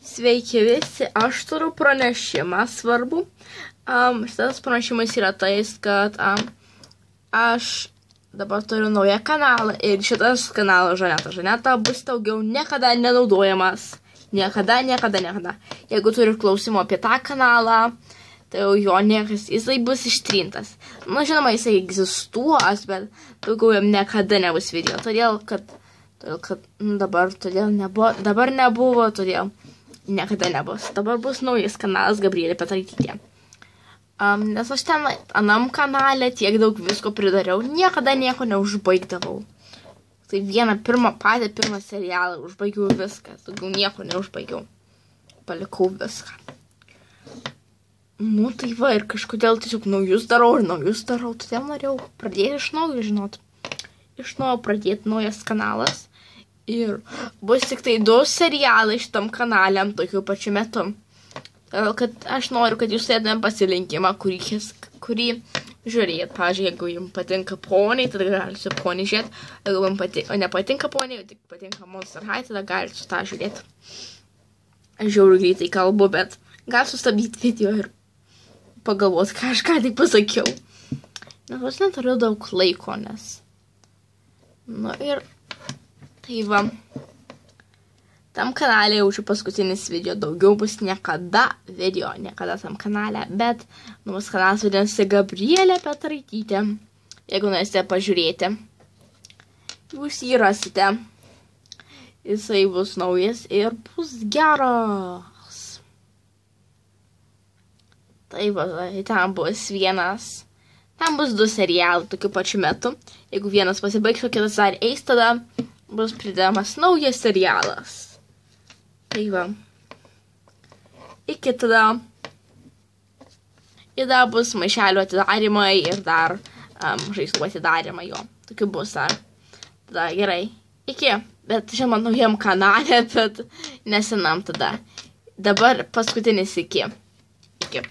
Sveiki visi, aš turiu pranešimą svarbu. Šitas pranešimas yra tais, kad aš dabar turiu naują kanalą ir šitas kanalas Žaneta bus daugiau niekada nenaudojamas. Niekada. Jeigu turi klausimų apie tą kanalą, tai jo niekas, jisai bus ištrintas. Na, žinoma, jisai egzistuos, bet daugiau jam niekada nebus video. Todėl, kad dabar nebuvo, todėl niekada nebus. Dabar bus naujas kanalas Gabrielė Petraitytė. Nes aš ten anam kanale tiek daug visko pridariau, niekada nieko neužbaigdavau. Tai patį pirmą serialą užbaigiau viską, daugiau nieko neužbaigiau. Palikau viską. Nu tai va, ir kažkodėl tiesiog naujus darau, todėl norėjau pradėti iš naujo, žinot. Iš naujo pradėti naujas kanalas. Ir bus tik tai 2 serialai šitam kanaliam tokiu pačiu metu. Kad aš noriu, kad jūs turėtumėm pasirinkimą, kurį žiūrėt. Pavyzdžiui, jeigu jums patinka poniai, tada galite poniai žiūrėti. Jeigu jums nepatinka poniai, tik patinka Monster High, tada galite tą žiūrėti. Aš žiauriai greitai kalbu, bet gal sustabdyti video ir pagalvoti, ką aš ką tik pasakiau. Nes aš neturiu daug laiko, nes... Nu ir... Tai va... Tam kanale jaučiu paskutinis video, daugiau bus niekada tam kanale, bet mūsų kanalas vadinasi Gabrielė Petraitytė. Jeigu norėsite pažiūrėti, jūs jį rasite. Jisai bus naujas ir bus geras. Tai va, ten bus 2 serialai tokiu pačiu metu. Jeigu vienas pasibaigs, o kitas dar eis, tada bus pridamas naujas serialas. Tai va. Iki tada. Ir dar bus maišelių atidarimai ir dar žaislų atidarimai jo. Tokiu bus dar. Tada gerai. Iki. Bet žinoma, naujam kanale, bet nesenam tada. Dabar paskutinis iki. Iki.